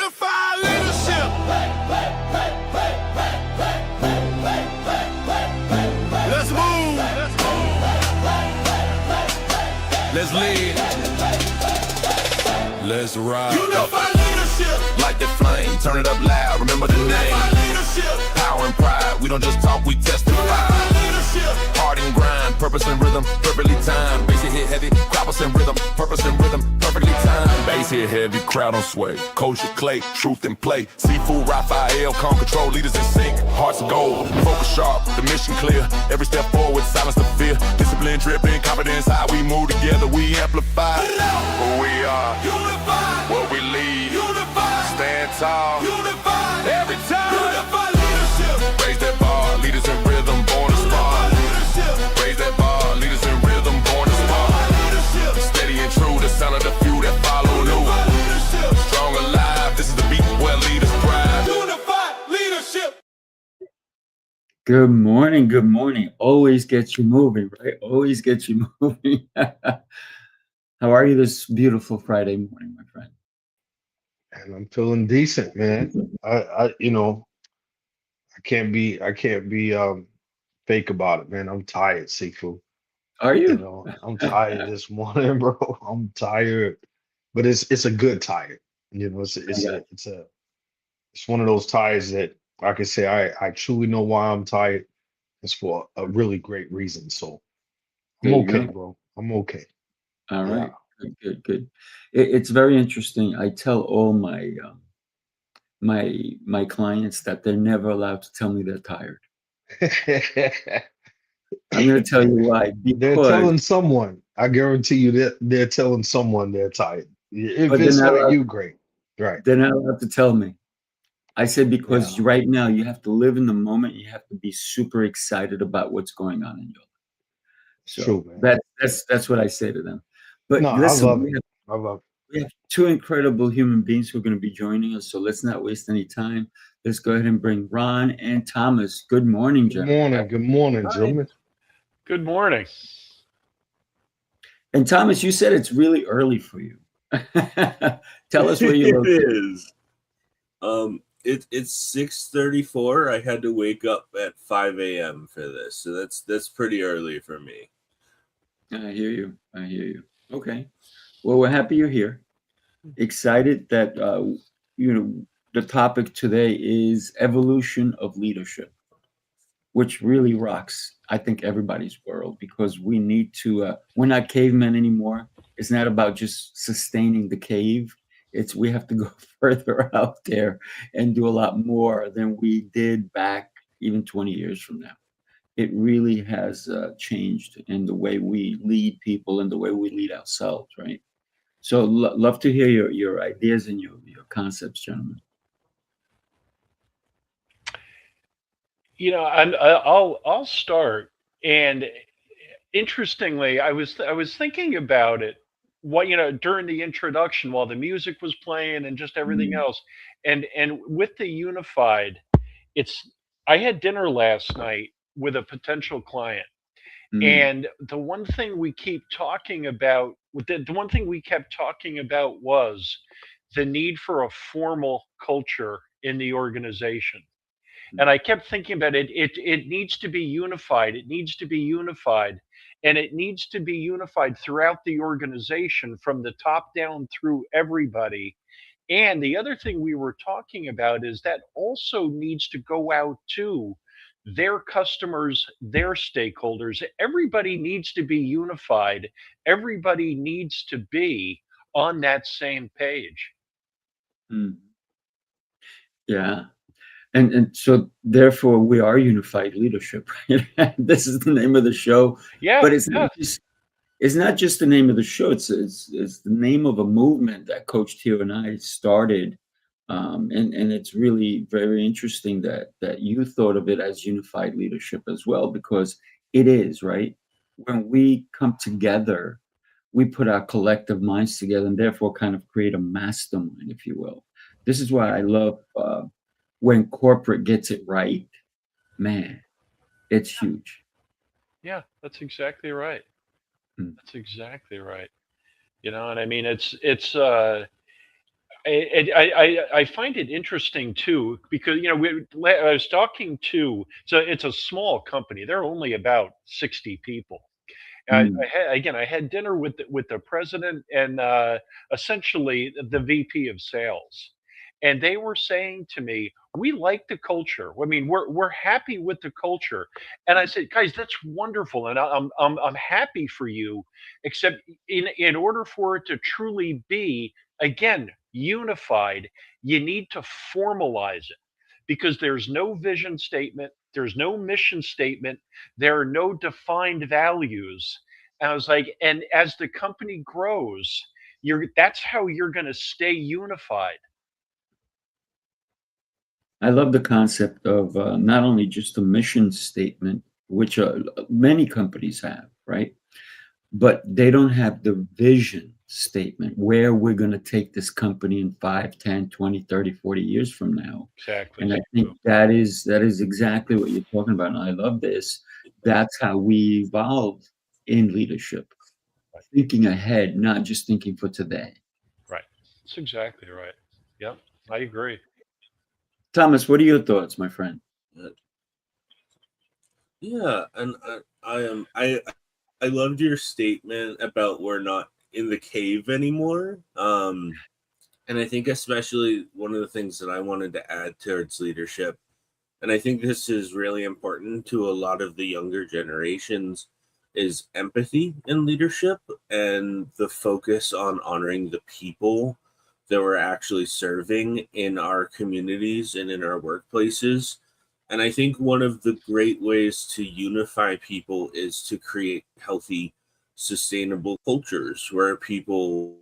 Unified leadership. Let's move. Let's lead. Let's ride. Unified leadership. Light that flame, turn it up loud. Remember the name. Unified leadership. Power and pride. We don't just talk, we testify. Unified leadership. Heart and grind, purpose and rhythm, perfectly timed. Bass hit heavy, croppers and rhythm, purpose and rhythm, perfectly timed. Bass hit heavy, crowd on sway. Culture clay, truth and play. Sifu Rafael, calm control, leaders in sync. Hearts of gold, focus sharp, the mission clear. Every step forward, silence the fear. Discipline, dripping, confidence, how we move together, we amplify. Who we are, unified. What we lead, unified. Stand tall, unified. Every time, unified leadership. Raise that bar, leaders in rhythm, born to spar. Raise that bar, leaders in rhythm, born to spar. Steady and true, the sound of the few that follow new. Strong alive, this is the beat where leaders thrive. Unified leadership. Good morning, good morning. Always gets you moving, right? Always gets you moving. How are you this beautiful Friday morning, my friend? And I'm feeling decent, man. I can't be fake about it, man. I'm tired, Sifu. Are you? You know, I'm tired this morning, bro. I'm tired, but it's a good tired. You know, it's one of those tires that I can say I truly know why I'm tired. It's for a really great reason. So I'm There you okay, go. bro. I'm okay. All right. Good. It's very interesting. I tell all my my clients that they're never allowed to tell me they're tired. I'm going to tell you why. They're Because telling someone. I guarantee you that they're telling someone they're tired. If but they're it's not not allowed, you, great. Right. they're not allowed to tell me. I said because Yeah. right now you have to live in the moment. You have to be super excited about what's going on in your life. It's So true, man. that's what I say to them. But No, I listen, love it. I love we have two incredible human beings who are going to be joining us. So let's not waste any time. Let's go ahead and bring Ron and Thomas. Good morning, it. gentlemen. Good morning, Hi. gentlemen. Good morning. And Thomas, you said it's really early for you. Tell us where you It located. is. It's 6:34. I had to wake up at 5 a.m. for this, so that's pretty early for me. I hear you. Okay. Well, we're happy you're here. Excited that the topic today is evolution of leadership, which really rocks, I think, everybody's world because we need to. We're not cavemen anymore. It's not about just sustaining the cave. We have to go further out there and do a lot more than we did back even 20 years from now. It really has changed in the way we lead people and the way we lead ourselves, right? So love to hear your ideas and your concepts, gentlemen. You know, I'll start. And interestingly, I was thinking about it. What during the introduction, while the music was playing and just everything else, and with the unified, it's. I had dinner last night with a potential client. And the one thing we keep talking about, the one thing we kept talking about was the need for a formal culture in the organization. And I kept thinking about it. It needs to be unified. It needs to be unified. And it needs to be unified throughout the organization from the top down through everybody. And the other thing we were talking about is that also needs to go out to their customers, their stakeholders. Everybody needs to be unified. Everybody needs to be on that same page. Yeah. And so therefore we are unified leadership, right? This is the name of the show. Yeah. But it's not just the name of the show. It's the name of a movement that Coach T.O and I started. And it's really very interesting that you thought of it as unified leadership as well, because it is, right? When we come together, we put our collective minds together and therefore kind of create a mastermind, if you will. This is why I love when corporate gets it right, man, it's huge. Yeah, that's exactly right. That's exactly right. And I mean, I find it interesting too because I was talking to, so it's a small company. They're only about 60 people. Mm. I had dinner with the president and essentially the VP of sales, and they were saying to me, "We like the culture. I mean, we're happy with the culture." And I said, "Guys, that's wonderful, and I'm happy for you. Except in order for it to truly be again unified, you need to formalize it." Because there's no vision statement, there's no mission statement, there are no defined values. And I was like, and as the company grows, that's how you're going to stay unified. I love the concept of not only just a mission statement, which many companies have, right? But they don't have the vision statement where we're going to take this company in 5, 10, 20, 30, 40 years from now. Exactly. And I think that is exactly what you're talking about. And I love this. That's how we evolve in leadership, Right. thinking ahead, not just thinking for today. Right. That's exactly right. Yep. I agree. Thomas, what are your thoughts, my friend? Yeah, and I loved your statement about we're not in the cave anymore. And I think especially one of the things that I wanted to add towards leadership, and I think this is really important to a lot of the younger generations, is empathy in leadership and the focus on honoring the people that we're actually serving in our communities and in our workplaces. And I think one of the great ways to unify people is to create healthy, sustainable cultures where people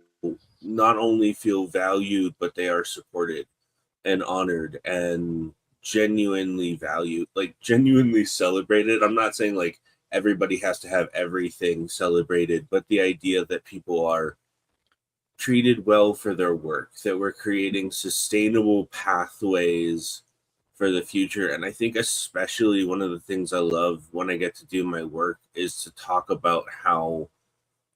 not only feel valued, but they are supported and honored and genuinely valued, like genuinely celebrated. I'm not saying like everybody has to have everything celebrated, but the idea that people are treated well for their work, that we're creating sustainable pathways for the future. And I think especially one of the things I love when I get to do my work is to talk about how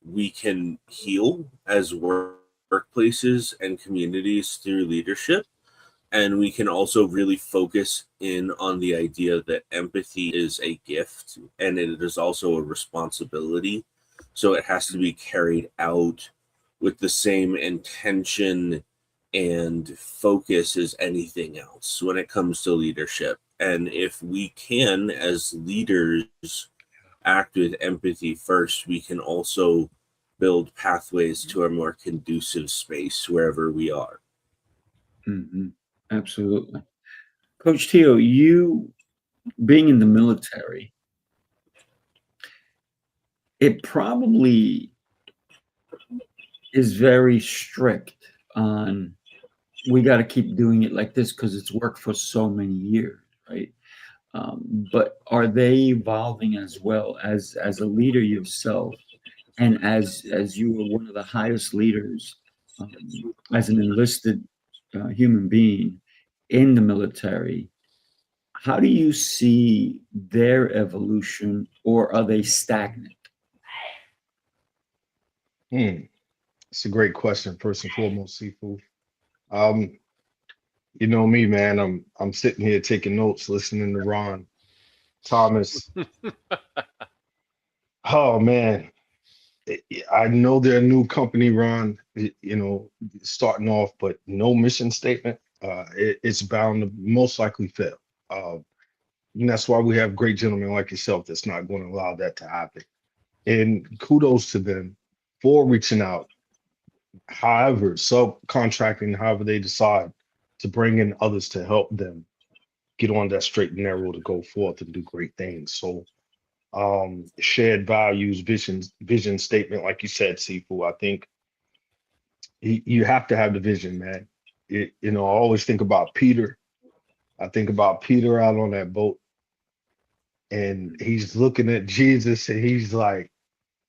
we can heal as workplaces and communities through leadership. And we can also really focus in on the idea that empathy is a gift and it is also a responsibility. So it has to be carried out with the same intention and focus as anything else when it comes to leadership. And if we can, as leaders, act with empathy first, we can also build pathways to a more conducive space wherever we are. Mm-hmm. Absolutely. Coach T.O, you being in the military, it probably is very strict on we got to keep doing it like this because it's worked for so many years, right? But are they evolving as well as a leader yourself, and as you were one of the highest leaders as an enlisted human being in the military? How do you see their evolution, or are they stagnant? It's a great question, first and foremost, Sifu. Um, you know me, man. I'm sitting here taking notes, listening to Ron, Thomas. Oh man, I know they're a new company, Ron. You know, starting off, but no mission statement. It's bound to most likely fail. And that's why we have great gentlemen like yourself that's not going to allow that to happen. And kudos to them for reaching out. However, subcontracting, however they decide to bring in others to help them get on that straight and narrow to go forth and do great things. So shared values, vision statement, like you said, Sifu, I think you have to have the vision, man. You know, I always think about Peter. I think about Peter out on that boat and he's looking at Jesus and he's like,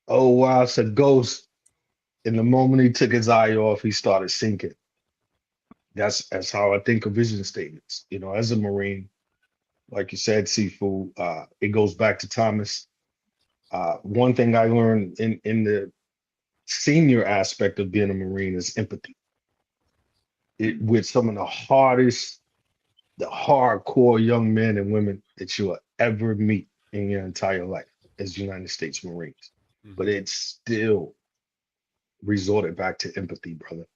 oh wow, it's a ghost. And the moment he took his eye off, he started sinking. That's how I think of vision statements. You know, as a Marine, like you said, Sifu, it goes back to Thomas. One thing I learned in the senior aspect of being a Marine is empathy. with some of the hardest, the hardcore young men and women that you will ever meet in your entire life as United States Marines. But it's still resorted back to empathy, brother.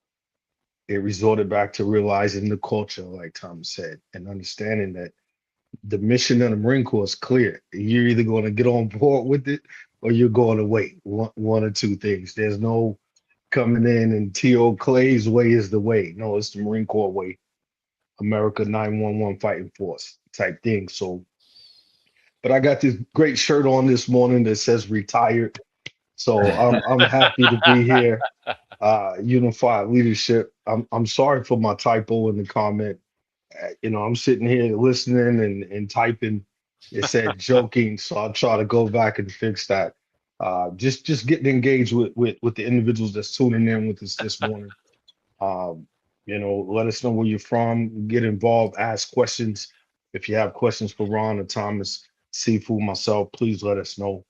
It resorted back to realizing the culture, like Tom said, and understanding that the mission of the Marine Corps is clear. You're either going to get on board with it or you're going away. One or two things. There's no coming in and T.O. Clay's way is the way. No, it's the Marine Corps way. America 911 fighting force type thing. So, but I got this great shirt on this morning that says retired. So I'm happy to be here. Unified leadership. I'm sorry for my typo in the comment. I'm sitting here listening and typing. It said joking, so I'll try to go back and fix that. Just getting engaged with the individuals that's tuning in with us this morning. Let us know where you're from. Get involved. Ask questions. If you have questions for Ron or Thomas, Sifu, myself, please let us know.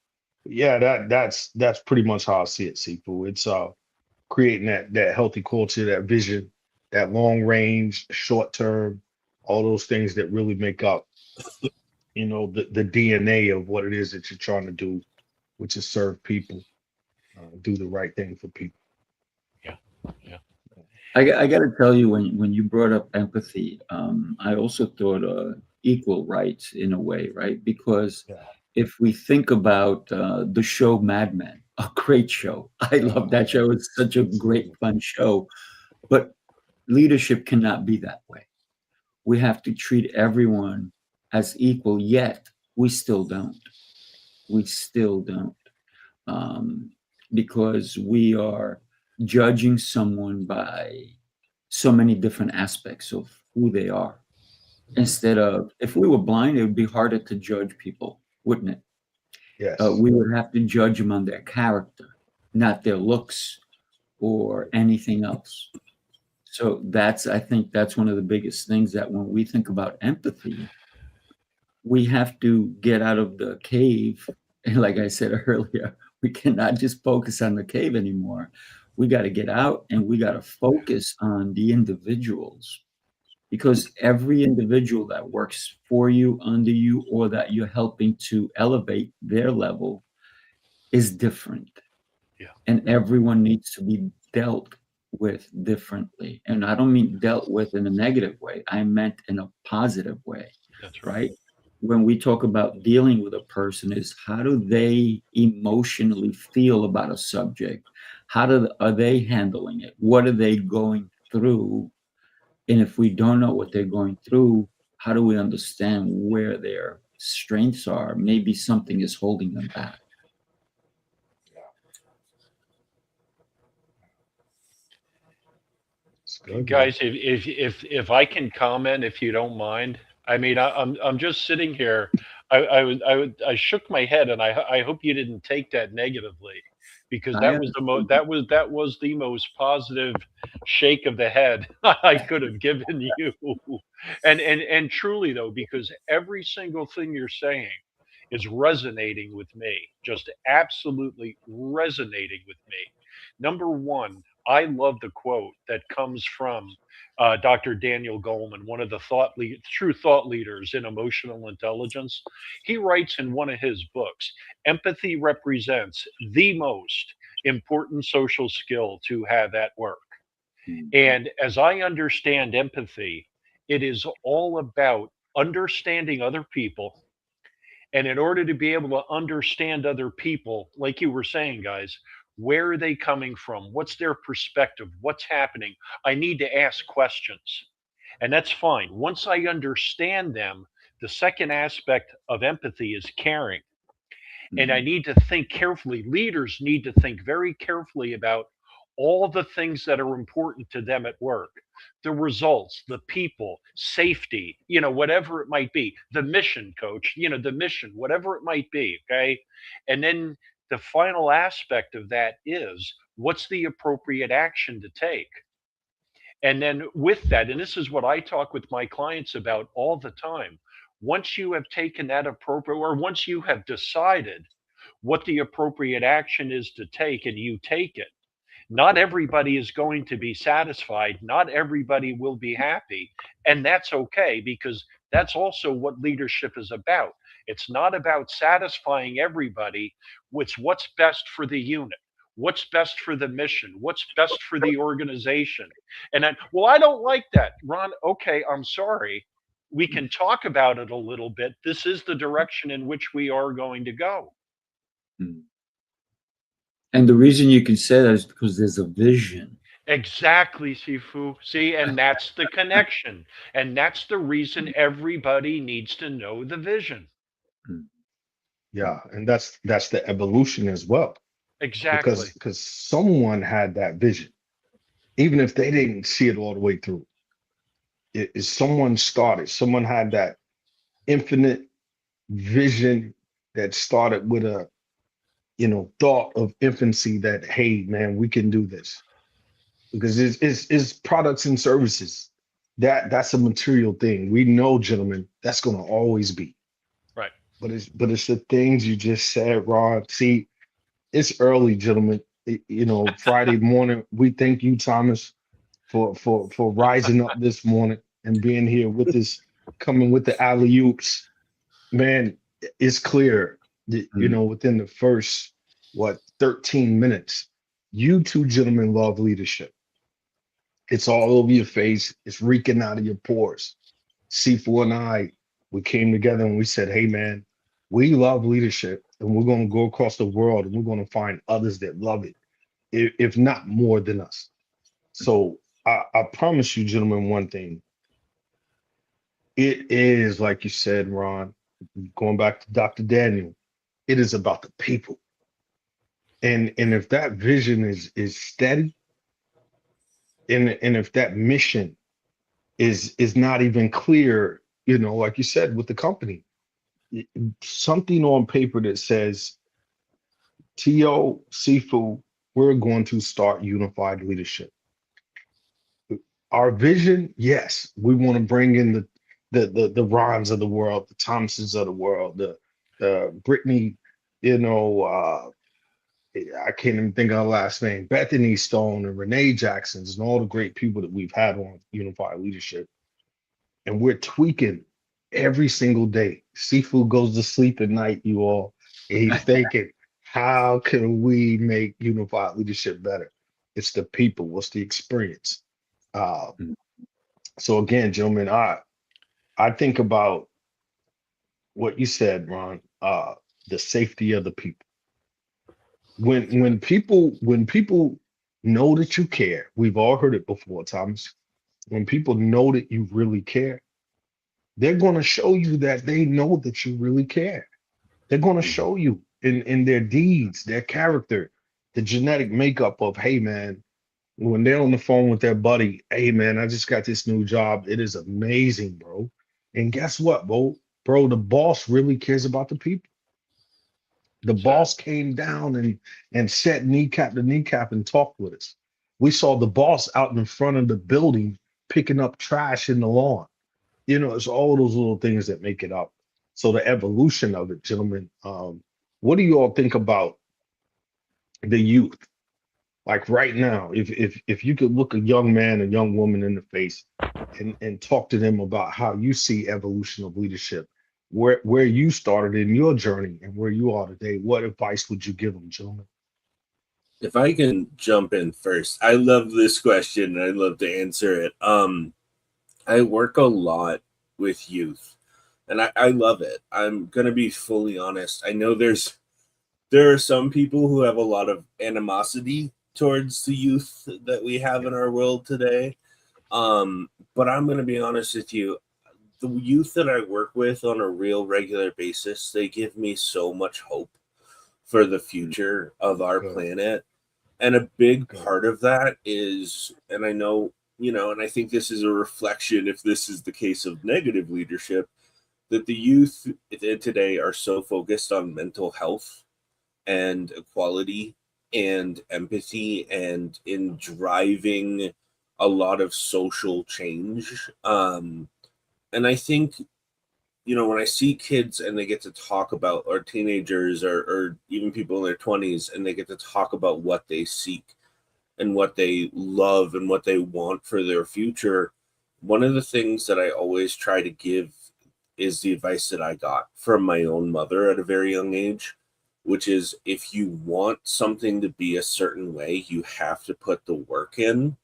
Yeah, that's pretty much how I see it, Sifu. It's creating that healthy culture, that vision, that long range, short term, all those things that really make up, the DNA of what it is that you're trying to do, which is serve people, do the right thing for people. Yeah. I got to tell you, when you brought up empathy, I also thought equal rights in a way, right? Because if we think about the show Mad Men, a great show. I love that show. It's such a great, fun show. But leadership cannot be that way. We have to treat everyone as equal, yet we still don't. We still don't. Because we are judging someone by so many different aspects of who they are. Instead of, if we were blind, it would be harder to judge people, wouldn't it? Yes. We would have to judge them on their character, not their looks or anything else. So I think that's one of the biggest things, that when we think about empathy, we have to get out of the cave. And like I said earlier, we cannot just focus on the cave anymore. We got to get out and we got to focus on the individuals, because every individual that works for you, under you, or that you're helping to elevate their level is different. Yeah. And everyone needs to be dealt with differently. And I don't mean dealt with in a negative way. I meant in a positive way. That's right? When we talk about dealing with a person, is how do they emotionally feel about a subject? Are they handling it? What are they going through? And if we don't know what they're going through, how do we understand where their strengths are? Maybe something is holding them back. Good, Guys, if I can comment, if you don't mind. I mean, I'm just sitting here. I shook my head, and I hope you didn't take that negatively, because that was the most positive shake of the head I could have given you. And truly though, because every single thing you're saying is resonating with me, just absolutely resonating with me. Number one, I love the quote that comes from Dr. Daniel Goleman, one of the true thought leaders in emotional intelligence. He writes in one of his books, empathy represents the most important social skill to have at work. And as I understand empathy, it is all about understanding other people. And in order to be able to understand other people, like you were saying, guys, where are they coming from? What's their perspective? What's happening? I need to ask questions. And that's fine. Once I understand them, the second aspect of empathy is caring. And I need to think carefully. Leaders need to think very carefully about all the things that are important to them at work, the results, the people, safety, whatever it might be, the mission, coach, the mission, whatever it might be. Okay. And then the final aspect of that is, what's the appropriate action to take? And then with that, and this is what I talk with my clients about all the time, once you have taken that appropriate, or once you have decided what the appropriate action is to take, and you take it, Not everybody is going to be satisfied. Not everybody will be happy. And that's okay, because that's also what leadership is about. It's not about satisfying everybody. It's what's best for the unit, what's best for the mission, what's best for the organization. And then, well, I don't like that, Ron. Okay, I'm sorry. We can talk about it a little bit. This is the direction in which we are going to go. And the reason you can say that is because there's a vision. Exactly, Sifu. See, and that's the connection. And that's the reason everybody needs to know the vision. Yeah, and that's the evolution as well, Exactly. because someone had that vision, even if they didn't see it all the way through. It is someone started, someone had that infinite vision that started with a thought of infancy that, hey man, we can do this, because it's products and services. That's a material thing. We know, gentlemen, that's going to always be. Right. But it's the things you just said, Ron. See, it's early, gentlemen. Friday morning. We thank you, Thomas, for rising up this morning and being here with us, coming with the alley oops. Man, it's clear that, within the first 13 minutes, you two gentlemen love leadership. It's all over your face. It's reeking out of your pores. C4 and I, we came together and we said, hey man, we love leadership, and we're going to go across the world and we're going to find others that love it, if not more than us. So I promise you, gentlemen, one thing. It is, like you said, Ron, going back to Dr. Daniel, it is about the people. And if that vision is steady, and if that mission is not even clear, like you said, with the company, something on paper that says, T.O., Sifu, we're going to start unified leadership. Our vision, yes, we want to bring in the Rons of the world, the Thomases of the world, the Brittany, I can't even think of her last name, Bethany Stone and Renee Jacksons and all the great people that we've had on unified leadership. And we're tweaking every single day. Sifu goes to sleep at night, you all, and he's thinking, how can we make unified leadership better? It's the people. What's the experience? So again, gentlemen, I think about what you said, Ron, the safety of the people. When people know that you care, we've all heard it before, Thomas. When people know that you really care, they're going to show you that they know that you really care. They're going to show you in their deeds, their character, the genetic makeup of, hey man, when they're on the phone with their buddy, hey man, I just got this new job. It is amazing, bro. And guess what, bro? Bro, the boss really cares about the people. The boss came down and sat kneecap to kneecap and talked with us. We saw the boss out in front of the building picking up trash in the lawn. It's all those little things that make it up. So the evolution of it, gentlemen, what do you all think about the youth? Like right now, if you could look a young man, a young woman in the face and talk to them about how you see evolution of leadership, where you started in your journey and where you are today, what advice would you give them, gentlemen? If I can jump in first, I love this question and I'd love to answer it. I work a lot with youth and I love it. I'm going to be fully honest. I know there are some people who have a lot of animosity towards the youth that we have in our world today. But I'm going to be honest with you. The youth that I work with on a real regular basis, they give me so much hope for the future of our planet. And a big part of that is, and I know, and I think this is a reflection, if this is the case of negative leadership, that the youth today are so focused on mental health and equality and empathy and in driving a lot of social change. And I think, when I see kids and they get to talk about, or teenagers or even people in their 20s, and they get to talk about what they seek, and what they love and what they want for their future, one of the things that I always try to give is the advice that I got from my own mother at a very young age, which is if you want something to be a certain way, you have to put the work in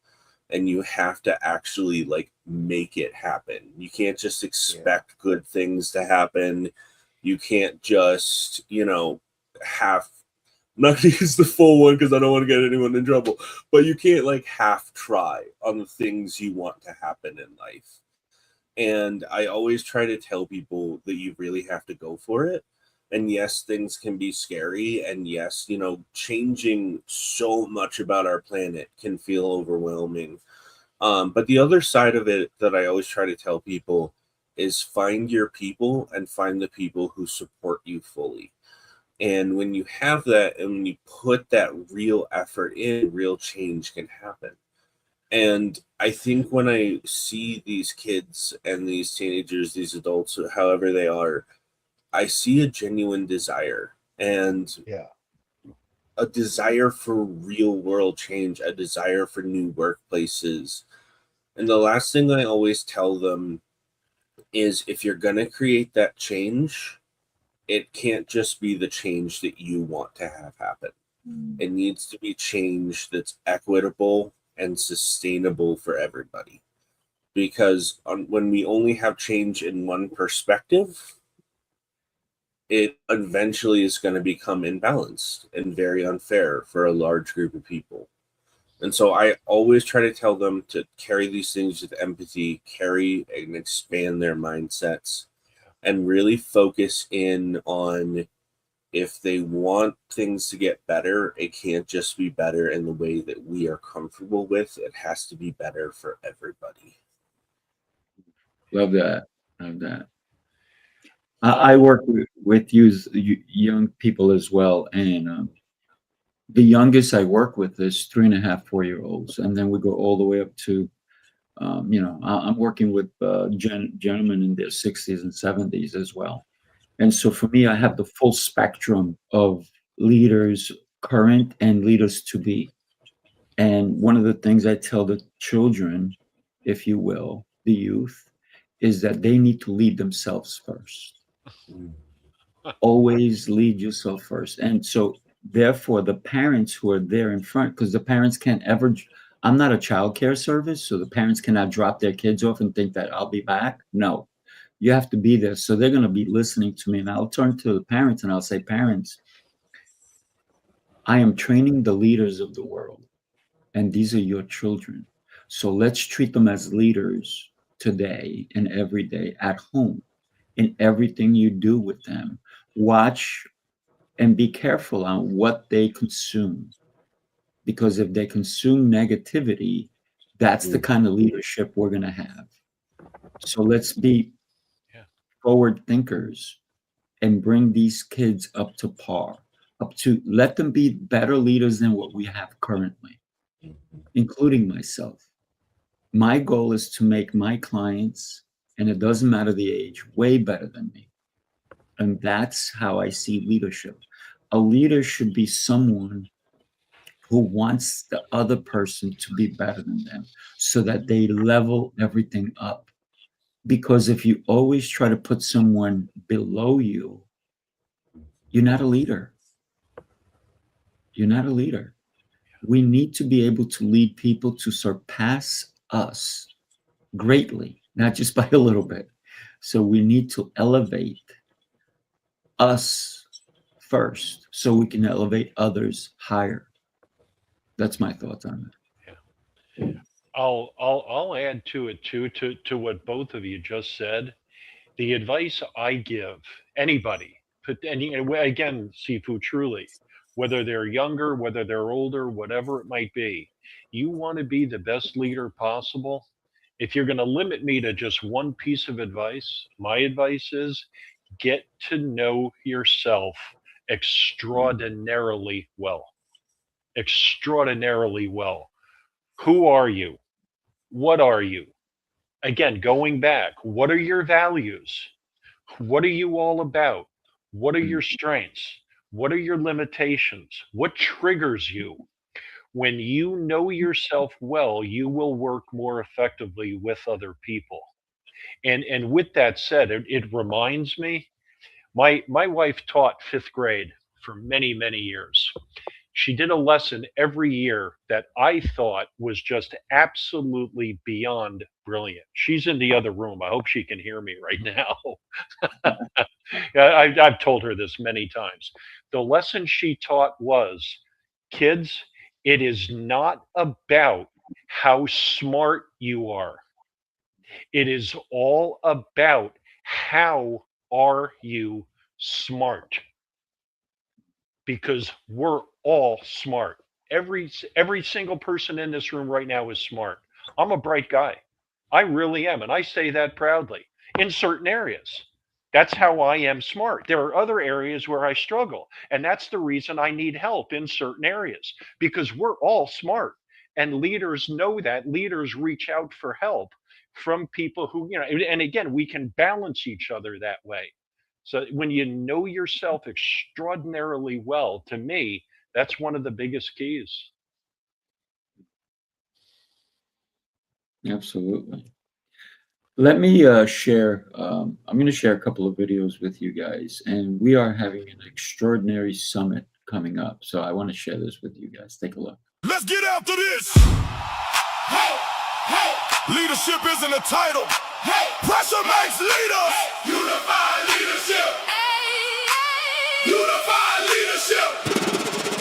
and you have to actually like make it happen. You can't just expect good things to happen. You can't just, have, I'm not going to use the full one because I don't want to get anyone in trouble, but you can't like half try on the things you want to happen in life. And I always try to tell people that you really have to go for it. And yes, things can be scary. And yes, changing so much about our planet can feel overwhelming. But the other side of it that I always try to tell people is find your people and find the people who support you fully. And when you have that and when you put that real effort in, real change can happen. And I think when I see these kids and these teenagers, these adults, however they are, I see a genuine desire and Yeah. a desire for real world change, a desire for new workplaces. And the last thing I always tell them is if you're going to create that change, it can't just be the change that you want to have happen. It needs to be change that's equitable and sustainable for everybody. Because when we only have change in one perspective, it eventually is going to become imbalanced and very unfair for a large group of people. And so I always try to tell them to carry these things with empathy, carry and expand their mindsets, and really focus in on if they want things to get better, it can't just be better in the way that we are comfortable with. It has to be better for everybody. Love that. Love that. I work with young people as well, and the youngest I work with is 3.5, 4-year-olds, and then we go all the way up to, I'm working with gentlemen in their 60s and 70s as well. And so for me, I have the full spectrum of leaders, current and leaders to be. And one of the things I tell the children, if you will, the youth, is that they need to lead themselves first. Always lead yourself first. And so therefore the parents who are there in front, because the parents can't ever, I'm not a child care service, so the parents cannot drop their kids off and think that I'll be back. No, you have to be there. So they're going to be listening to me. And I'll turn to the parents and I'll say, parents, I am training the leaders of the world, and these are your children. So let's treat them as leaders today and every day at home in everything you do with them. Watch and be careful on what they consume, because if they consume negativity, that's the kind of leadership we're going to have. So let's be forward thinkers and bring these kids up to par, let them be better leaders than what we have currently, including myself. My goal is to make my clients, and it doesn't matter the age, way better than me. And that's how I see leadership. A leader should be someone who wants the other person to be better than them so that they level everything up. Because if you always try to put someone below you, you're not a leader. You're not a leader. We need to be able to lead people to surpass us greatly, not just by a little bit. So we need to elevate us first so we can elevate others higher. That's my thoughts on it. Yeah. I'll add to it too, to what both of you just said. The advice I give anybody, again, Sifu, truly, whether they're younger, whether they're older, whatever it might be, you want to be the best leader possible. If you're going to limit me to just one piece of advice, my advice is get to know yourself extraordinarily well. Extraordinarily well. Who are you? What are you? Again, going back, what are your values? What are you all about? What are your strengths? What are your limitations? What triggers you? When you know yourself well, you will work more effectively with other people. And with that said, it reminds me, my wife taught fifth grade for many, many years. She did a lesson every year that I thought was just absolutely beyond brilliant. She's in the other room. I hope she can hear me right now. I've told her this many times. The lesson she taught was, kids, it is not about how smart you are. It is all about how are you smart, because we're all smart. Every single person in this room right now is smart. I'm a bright guy. I really am, and I say that proudly. In certain areas, that's how I am smart. There are other areas where I struggle, and that's the reason I need help in certain areas, because we're all smart, and leaders know that. Leaders reach out for help from people who, and again, we can balance each other that way. So when you know yourself extraordinarily well, to me, that's one of the biggest keys. Absolutely. Let me share. I'm going to share a couple of videos with you guys, and we are having an extraordinary summit coming up. So I want to share this with you guys. Take a look. Let's get after this. Hey, hey. Leadership isn't a title. Hey. Pressure makes leaders. Unified leadership. Hey, hey. Unified leadership.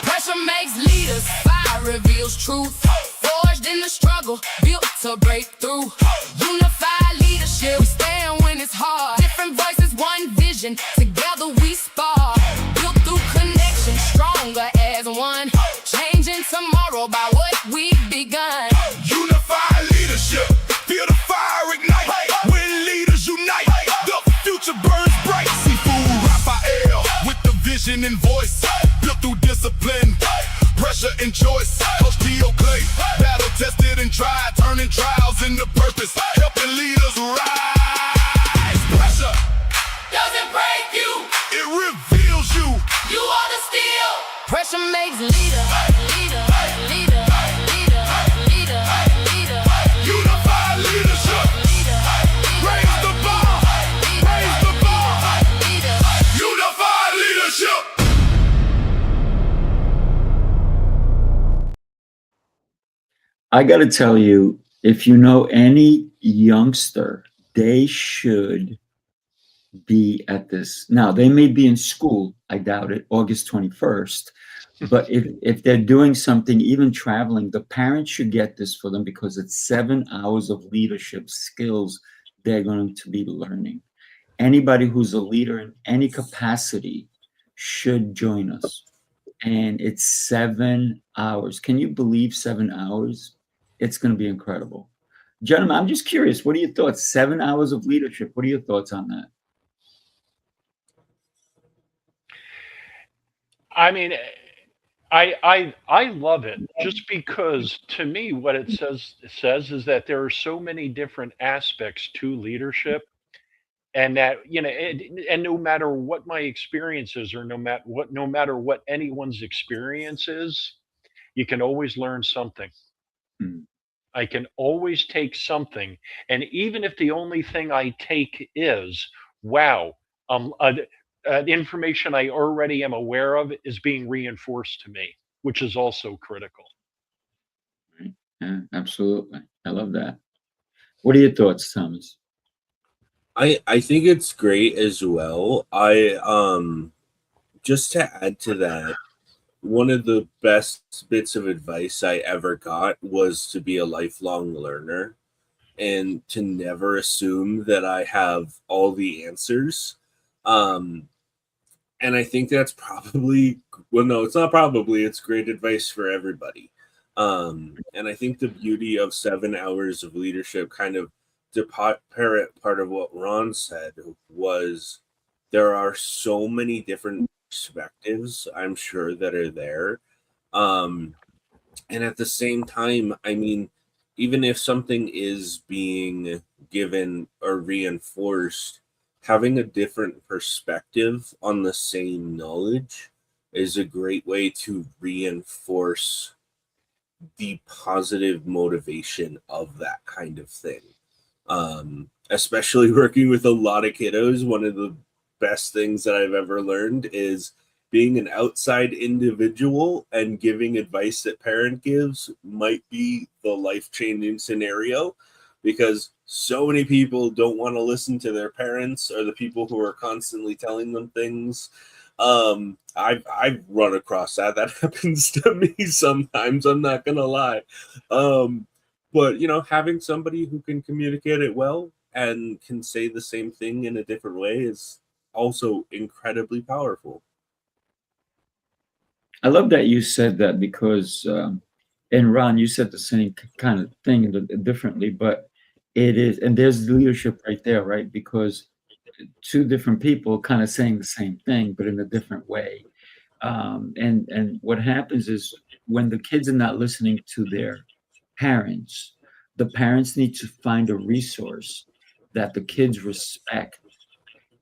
Pressure makes leaders. Fire reveals truth. Forged in the struggle, built to break through. Unified leadership. We stand when it's hard. Different voices, one vision. Together we spar. Built through connection, stronger as one. Changing tomorrow by what we've begun. Unified leadership. Feel the fire ignite. When leaders unite, the future burns bright. Sifu Rafael with the vision and voice. Built through discipline, pressure and choice. Coach T.O. battle tested and tried, turning trials into purpose, helping leaders rise. Pressure Doesn't break you, it reveals you. you are the steel. Pressure makes leader, leader, leader, leader, leader, leader. Unified leadership. Raise the bar. Raise the bar. Unified leadership. I got to tell you, if you know any youngster, they should be at this. Now, they may be in school, I doubt it, August 21st. But if they're doing something, even traveling, the parents should get this for them, because it's 7 hours of leadership skills they're going to be learning. Anybody who's a leader in any capacity should join us. And it's 7 hours. Can you believe 7 hours? It's going to be incredible. Gentlemen, I'm just curious. What are your thoughts? 7 hours of leadership. What are your thoughts on that? I mean, I love it, just because to me what it says is that there are so many different aspects to leadership, and that, and no matter what my experience is, or no matter what anyone's experience is, you can always learn something. Hmm. I can always take something, and even if the only thing I take is, wow, information I already am aware of is being reinforced to me, which is also critical. Right. Yeah, absolutely. I love that. What are your thoughts, Thomas? I think it's great as well. Just to add to that, one of the best bits of advice I ever got was to be a lifelong learner, and to never assume that I have all the answers. And I think that's probably, well, no, it's not probably, it's great advice for everybody. And I think the beauty of 7 hours of leadership, kind of to parrot part of what Ron said, was there are so many different perspectives, I'm sure, that are there. And at the same time, I mean, even if something is being given or reinforced, having a different perspective on the same knowledge is a great way to reinforce the positive motivation of that kind of thing. Especially working with a lot of kiddos, one of the best things that I've ever learned is being an outside individual and giving advice that parent gives might be the life-changing scenario, because so many people don't want to listen to their parents or the people who are constantly telling them things. I've run across that. That happens to me sometimes. I'm not gonna lie. But having somebody who can communicate it well and can say the same thing in a different way is also incredibly powerful. I love that you said that because, and Ron, you said the same kind of thing differently, but it is, and there's leadership right there, right? Because two different people kind of saying the same thing, but in a different way. And what happens is when the kids are not listening to their parents, the parents need to find a resource that the kids respect,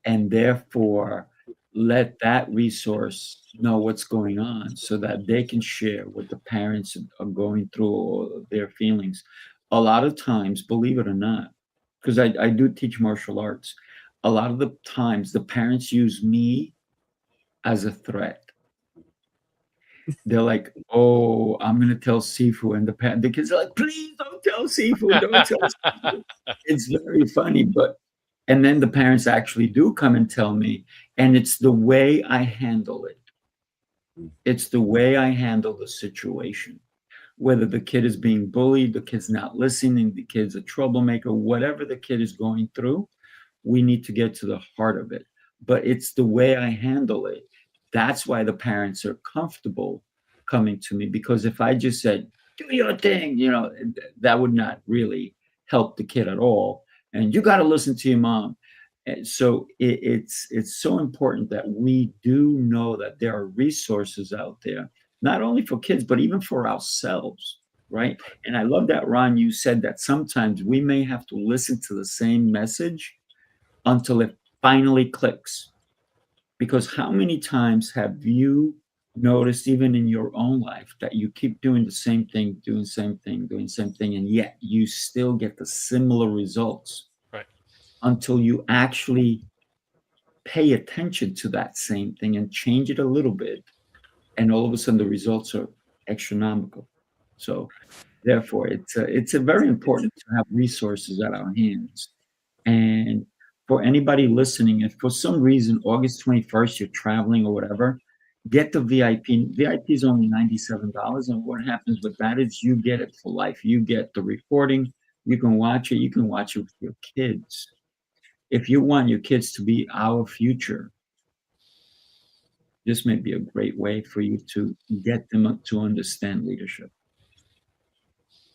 and therefore let that resource know what's going on so that they can share what the parents are going through or their feelings. A lot of times, believe it or not, because I do teach martial arts, a lot of the times the parents use me as a threat. They're like, "Oh, I'm gonna tell Sifu," and the kids are like, "Please don't tell Sifu, don't tell Sifu." It's very funny, but and then the parents actually do come and tell me, and it's the way I handle it. It's the way I handle the situation. Whether the kid is being bullied, the kid's not listening, the kid's a troublemaker, whatever the kid is going through, we need to get to the heart of it. But it's the way I handle it. That's why the parents are comfortable coming to me, because if I just said, do your thing, that would not really help the kid at all. And you got to listen to your mom. And so it's so important that we do know that there are resources out there, not only for kids, but even for ourselves, right? And I love that, Ron, you said that sometimes we may have to listen to the same message until it finally clicks. Because how many times have you noticed, even in your own life, that you keep doing the same thing, doing the same thing, doing the same thing, and yet you still get the similar results? Right. Until you actually pay attention to that same thing and change it a little bit, and all of a sudden the results are astronomical. So therefore, it's a very important to have resources at our hands. And for anybody listening, if for some reason August 21st you're traveling or whatever, get the VIP. VIP is only $97, and what happens with that is you get it for life. You get the recording. You can watch it. You can watch it with your kids. If you want your kids to be our future, this may be a great way for you to get them to understand leadership.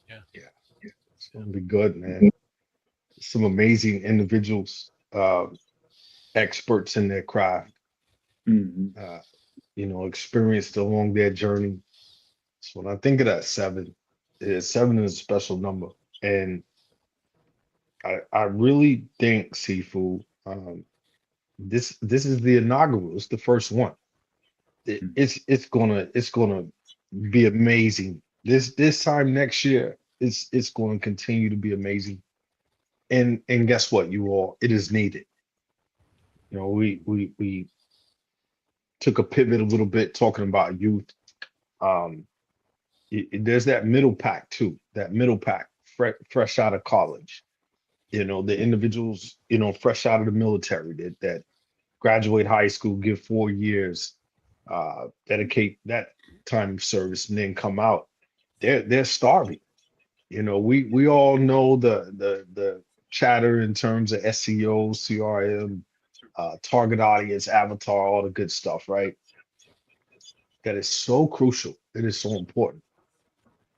Yeah, it's gonna be good, man. Some amazing individuals, experts in their craft, Mhm. experienced along their journey. So when I think of that seven is a special number, and I really think, Sifu, this is the inaugural. It's the first one. It's gonna be amazing. This time next year, it's going to continue to be amazing. And guess what, you all, it is needed. We took a pivot a little bit talking about youth. Um, there's that middle pack too. That middle pack, fresh out of college. The individuals, fresh out of the military that graduate high school, give 4 years, dedicate that time of service, and then come out. They're starving. We all know the chatter in terms of SEO, CRM, target audience, avatar, all the good stuff, right? That is so crucial. It is so important.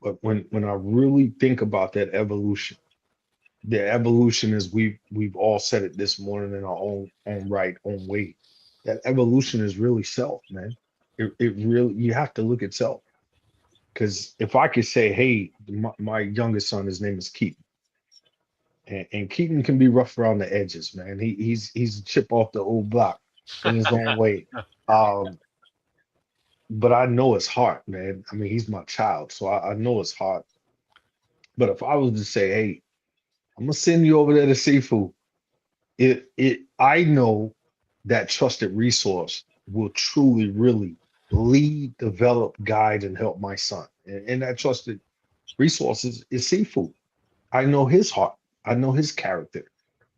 But when I really think about that evolution, the evolution is we've all said it this morning in our own right, own way. That evolution is really self, man. It really, you have to look at self. Because if I could say, hey, my youngest son, his name is Keaton, and Keaton can be rough around the edges, man. He's a chip off the old block in his own way. Um, but I know his heart, man. I mean, he's my child, so I know his heart. But if I was to say, hey, I'm gonna send you over there to Sifu, I know that trusted resource will truly, really lead, develop, guide, and help my son. And that trusted resource is Sifu. I know his heart. I know his character.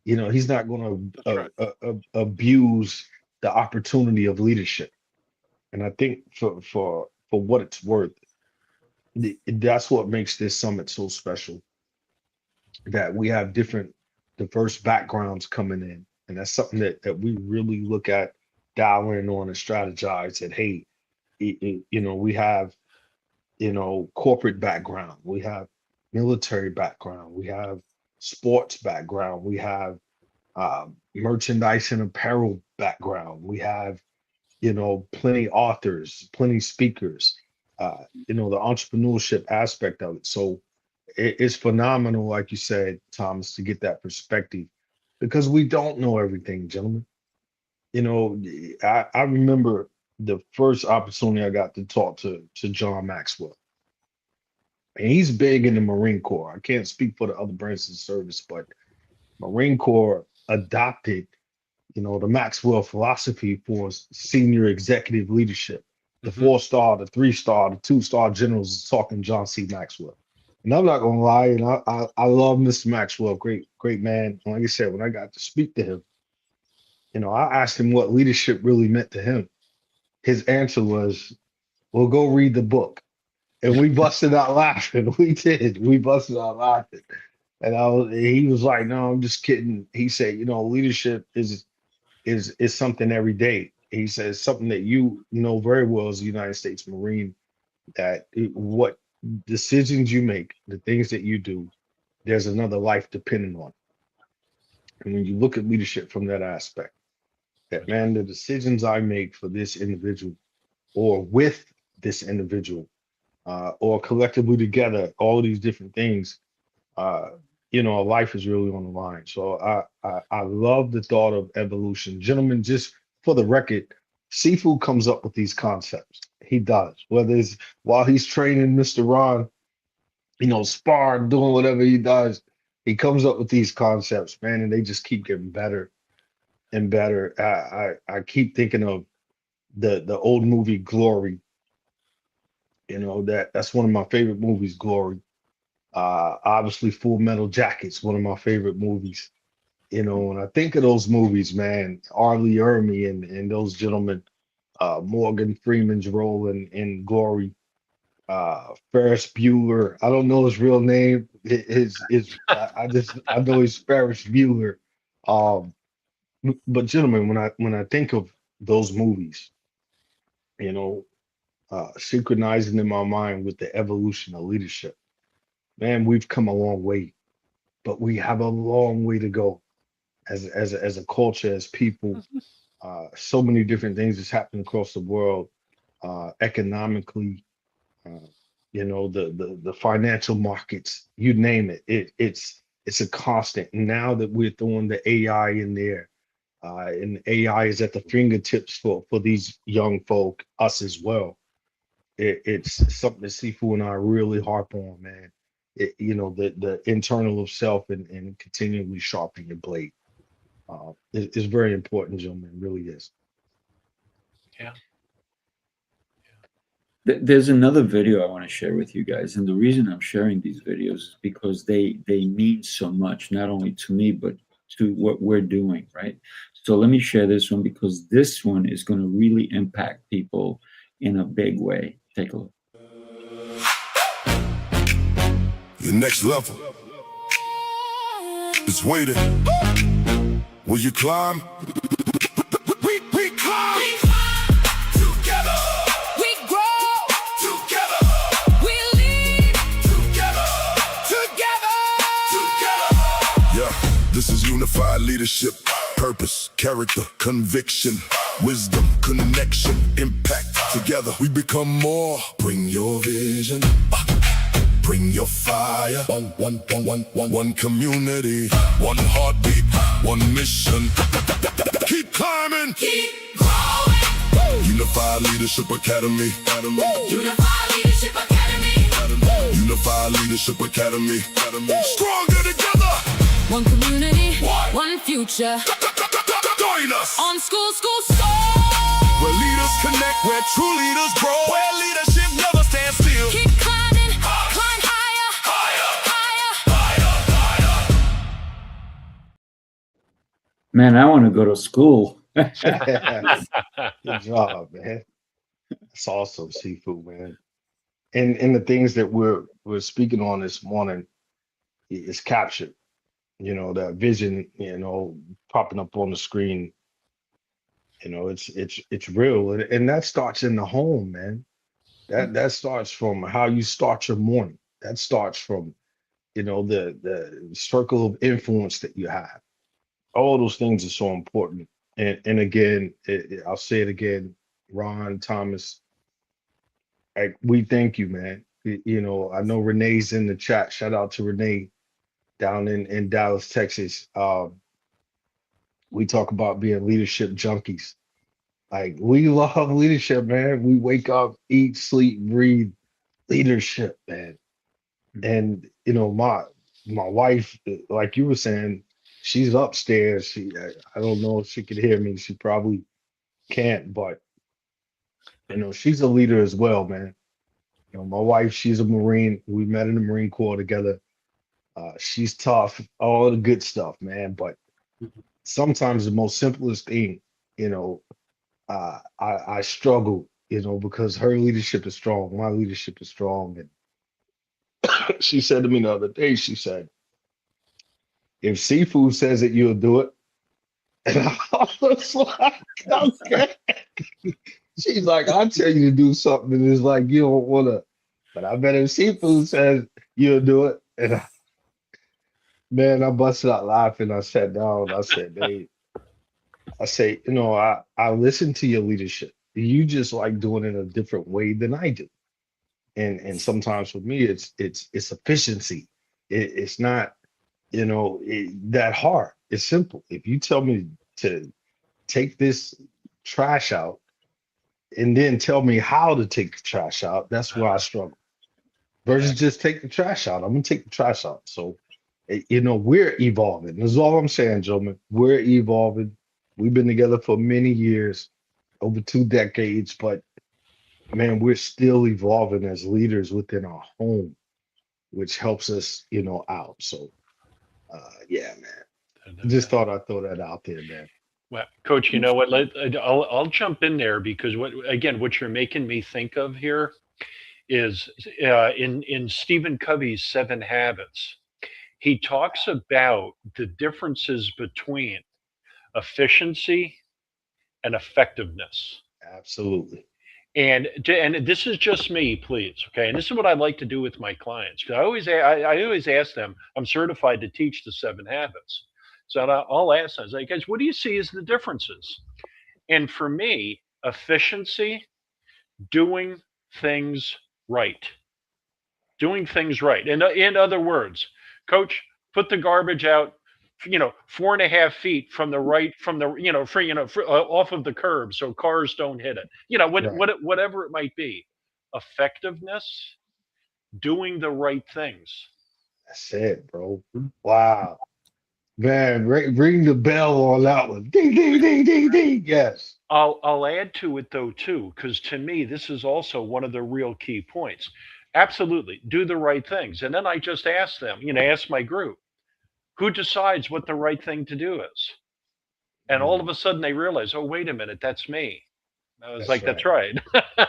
You know, he's not going That's right. to abuse the opportunity of leadership. And I think for what it's worth, that's what makes this summit so special. That we have different, diverse backgrounds coming in, and that's something that we really look at, dial in on, and strategize. That hey, you know, we have corporate background, we have military background, we have sports background, we have merchandise and apparel background, we have plenty authors, plenty speakers, the entrepreneurship aspect of it. So it's phenomenal, like you said, Thomas, to get that perspective because we don't know everything, gentlemen. I remember the first opportunity I got to talk to John Maxwell. And he's big in the Marine Corps. I can't speak for the other branches of service, but Marine Corps adopted, the Maxwell philosophy for senior executive leadership. The 4-star, the 3-star, the 2-star generals is talking John C. Maxwell. And I'm not gonna lie, and I love Mr. Maxwell, great man. And like I said, when I got to speak to him, I asked him what leadership really meant to him. His answer was, "Well, go read the book." And we busted out laughing. We did. We busted out laughing. And he was like, "No, I'm just kidding." He said, leadership is something every day. He says something that you know very well as a United States Marine, that what decisions you make, the things that you do, there's another life depending on it. And when you look at leadership from that aspect, that man, the decisions I make for this individual or with this individual or collectively together, all of these different things, life is really on the line. So I love the thought of evolution. Gentlemen, just for the record, Sifu comes up with these concepts. He does, whether it's while he's training Mr. Ron, sparring, doing whatever he does, he comes up with these concepts, man, and they just keep getting better and better. I keep thinking of the old movie Glory. That's one of my favorite movies, Glory. Obviously Full Metal Jacket's one of my favorite movies. When I think of those movies, man, Arlie Ermy and those gentlemen, Morgan Freeman's role in Glory, Ferris Bueller. I don't know his real name. I know he's Ferris Bueller. But gentlemen, when I think of those movies, synchronizing in my mind with the evolution of leadership, man, we've come a long way, but we have a long way to go as a culture, as people. So many different things that's happening across the world, economically, the financial markets, you name it. It's a constant. Now that we're throwing the AI in there, and AI is at the fingertips for these young folk, us as well. It's something that Sifu and I really harp on, man. The internal of self and continually sharpen your blade. It's very important, gentlemen. It really is. Yeah. There's another video I want to share with you guys, and the reason I'm sharing these videos is because they mean so much, not only to me but to what we're doing, right? So let me share this one because this one is going to really impact people in a big way. Take a look. The next level is waiting. Will you climb? We climb. Together. We grow. Together. We lead. Together. Yeah, this is unified leadership. Purpose, character, conviction, wisdom, connection, impact. Together we become more. Bring your vision. Bring your fire. One community. One heartbeat. One mission. Keep climbing. Keep growing. You Unified Leadership Academy. Unified Leadership Academy. Unified Leadership Academy. Stronger together. One community, one future. Join us. On school soul. Where leaders connect, where true leaders grow, where leadership never stands still. Keep climbing, climb higher, higher. Man, I want to go to school. Good job, man. That's awesome, Sifu, man. And the things that we're speaking on this morning is captured. You know, that vision, you know, popping up on the screen. You know, it's real, and that starts in the home, man. That starts from how you start your morning. That starts from, you know, the circle of influence that you have. All those things are so important. And again, I'll say it again, Ron, Thomas, we thank you, man. You know, I know Renee's in the chat. Shout out to Renee down in Dallas, Texas. We talk about being leadership junkies. Like, we love leadership, man. We wake up, eat, sleep, breathe leadership, man. And you know, my wife, like you were saying, she's upstairs. I don't know if she could hear me. She probably can't, but you know, she's a leader as well, man. You know, my wife, she's a Marine. We met in the Marine Corps together. She's tough, all the good stuff, man. But sometimes the most simplest thing, you know, I struggle, you know, because her leadership is strong, my leadership is strong. And she said to me the other day, she said, if Sifu says it, you'll do it. And I was like, okay. She's like, I'll tell you to do something, and it's like you don't want to. But I bet if Sifu says you'll do it, and man, I busted out laughing. I sat down. I said, babe, I say, you know, I listen to your leadership. You just like doing it a different way than I do. And sometimes for me, it's efficiency. It's not, you know, that hard. It's simple. If you tell me to take this trash out and then tell me how to take the trash out, that's where I struggle. Versus just take the trash out. I'm gonna take the trash out. So, you know, we're evolving. That's all I'm saying, gentlemen. We're evolving. We've been together for many years, over 2 decades, but man, we're still evolving as leaders within our home, which helps us, you know, out. So, yeah, man. Just thought I'd throw that out there, man. Well, Coach, you know what? I'll jump in there because what you're making me think of here is in Stephen Covey's 7 Habits. He talks about the differences between efficiency and effectiveness. Absolutely. And this is just me, please, okay? And this is what I like to do with my clients. Because I always ask them. I'm certified to teach the 7 Habits, so I'll ask them, like, guys, what do you see as the differences? And for me, efficiency, doing things right. In other words, Coach, put the garbage out, 4.5 feet from the off of the curb so cars don't hit it. Right. Whatever it might be. Effectiveness, doing the right things. That's it, bro. Wow. Man, ring the bell on that one. Ding, ding, ding, ding, ding. Yes. I'll add to it though too, because to me this is also one of the real key points. Absolutely, do the right things, and then I just ask them, ask my group, who decides what the right thing to do is, and all of a sudden they realize, oh wait a minute, that's me. I was like, that's right.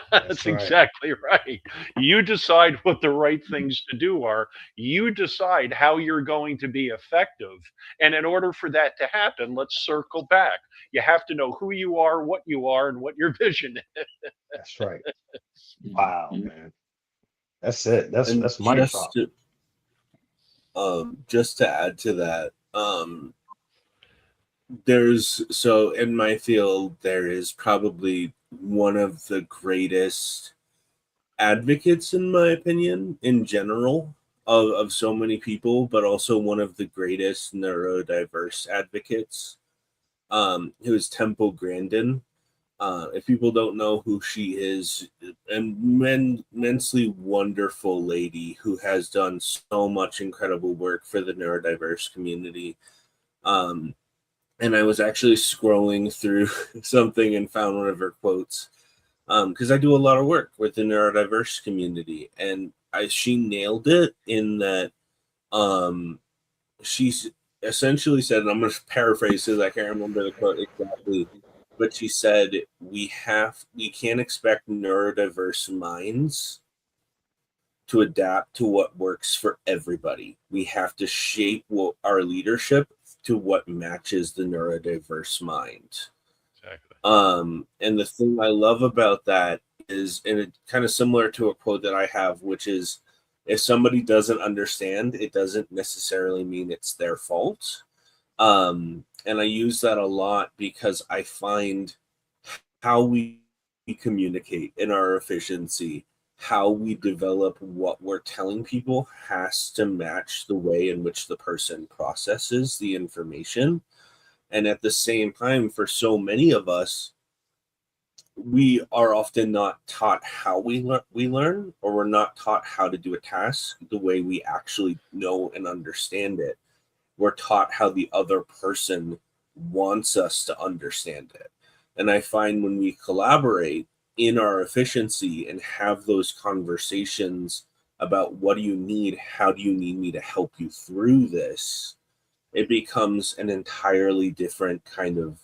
That's right. exactly right. You decide what the right things to do are. You decide how you're going to be effective. And in order for that to happen, let's circle back. You have to know who you are, and what your vision is. That's right. Wow, man. That's it. That's And my just thought. just to add to that, so in my field, there is probably one of the greatest advocates, in my opinion, in general, of so many people, but also one of the greatest neurodiverse advocates, who is Temple Grandin. If people don't know who she is, an immensely wonderful lady who has done so much incredible work for the neurodiverse community. And I was actually scrolling through something and found one of her quotes, because I do a lot of work with the neurodiverse community, and she nailed it in that she's essentially said, and I'm going to paraphrase because I can't remember the quote exactly, but she said, we can't expect neurodiverse minds to adapt to what works for everybody. We have to shape our leadership to what matches the neurodiverse mind. Exactly. And the thing I love about that is, and it's kind of similar to a quote that I have, which is, if somebody doesn't understand, it doesn't necessarily mean it's their fault. And I use that a lot because I find how we communicate in our efficiency, how we develop what we're telling people has to match the way in which the person processes the information. And at the same time, for so many of us, we are often not taught how we learn, or we're not taught how to do a task the way we actually know and understand it. We're taught how the other person wants us to understand it. And I find when we collaborate in our efficiency and have those conversations about what do you need, how do you need me to help you through this, it becomes an entirely different kind of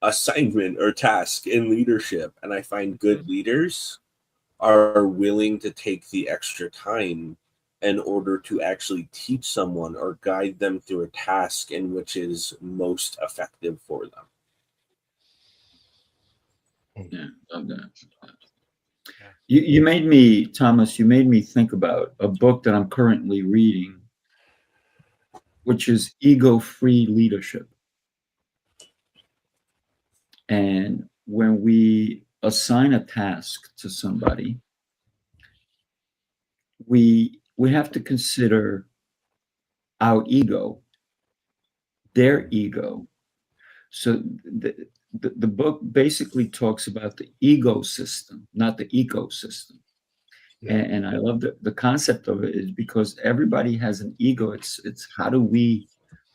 assignment or task in leadership. And I find good leaders are willing to take the extra time in order to actually teach someone or guide them through a task in which is most effective for them. Yeah, love that. Yeah. You made me, Thomas, you made me think about a book that I'm currently reading, which is Ego-Free Leadership. And when we assign a task to somebody, we have to consider our ego, their ego. So the book basically talks about the ecosystem, not the ecosystem. Yeah. And I love the concept of it is because everybody has an ego. It's how do we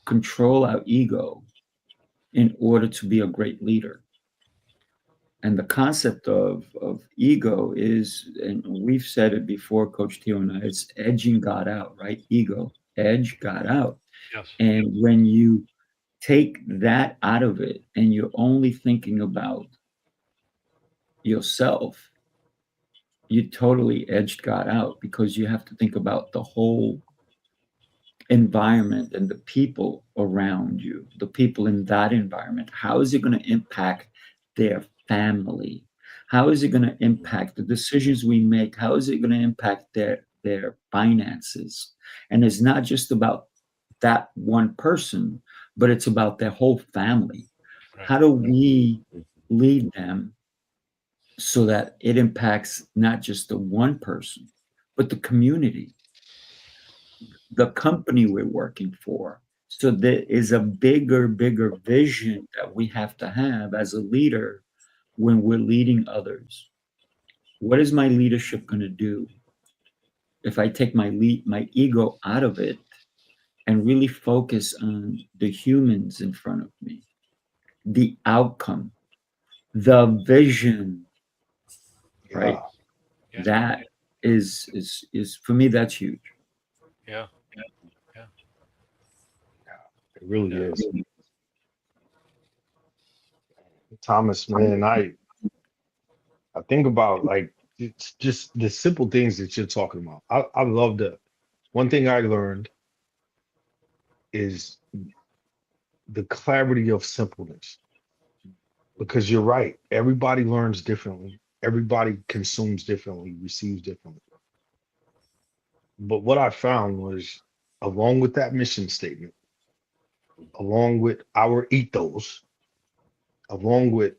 control our ego in order to be a great leader? And the concept of ego is, and we've said it before, Coach T.O and I, it's edging God out, right? Ego, edge God out. Yes. And when you take that out of it and you're only thinking about yourself, you totally edged God out, because you have to think about the whole environment and the people around you, the people in that environment. How is it going to impact their family? How is it going to impact the decisions we make? How is it going to impact their finances? And it's not just about that one person, but it's about their whole family. Right. How do we lead them so that it impacts not just the one person, but the community, the company we're working for? So there is a bigger vision that we have to have as a leader when we're leading others. What is my leadership going to do if I take my ego out of it and really focus on the humans in front of me, the outcome, the vision, right? Yeah. That is for me, that's huge. Yeah. It really Yeah. is. Thomas, man, I think about, like, it's just the simple things that you're talking about. I love the one thing I learned is the clarity of simpleness. Because you're right, everybody learns differently, everybody consumes differently, receives differently. But what I found was, along with that mission statement, along with our ethos, along with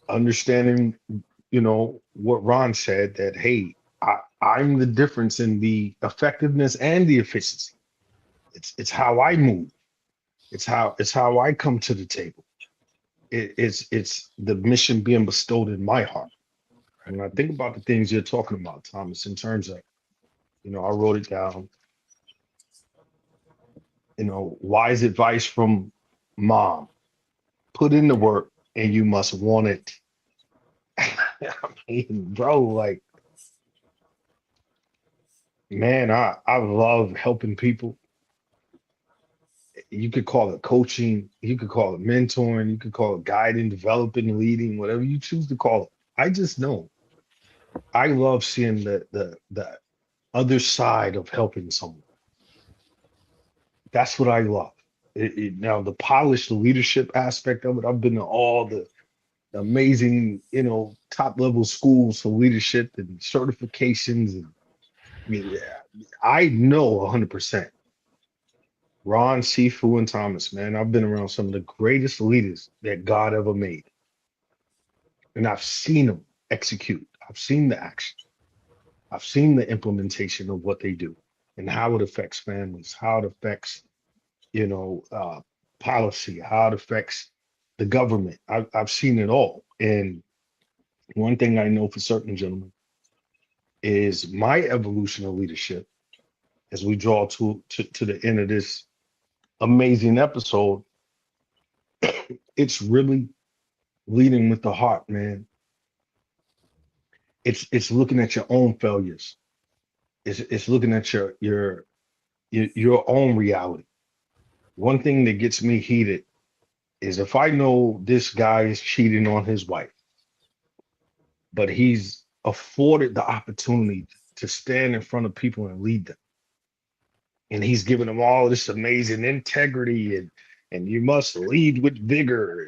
understanding, what Ron said, that, hey, I'm the difference in the effectiveness and the efficiency. It's how I move. It's how I come to the table. it's the mission being bestowed in my heart. And when I think about the things you're talking about, Thomas, in terms of, I wrote it down, wise advice from mom, put in the work and you must want it. I mean, bro, like, man, I love helping people. You could call it coaching, you could call it mentoring, you could call it guiding, developing, leading, whatever you choose to call it. I just know I love seeing the other side of helping someone. That's what I love. Now the polished leadership aspect of it, I've been to all the amazing, top level schools for leadership and certifications, and I know 100%. Ron, Sifu, and Thomas, man, I've been around some of the greatest leaders that God ever made. And I've seen them execute. I've seen the action. I've seen the implementation of what they do and how it affects families, how it affects, policy, how it affects the government. I've seen it all. And one thing I know for certain, gentlemen, is my evolution of leadership as we draw to the end of this amazing episode. It's really leading with the heart, man. It's looking at your own failures. It's looking at your own reality. One thing that gets me heated is if I know this guy is cheating on his wife, but he's afforded the opportunity to stand in front of people and lead them. And he's giving them all this amazing integrity and you must lead with vigor.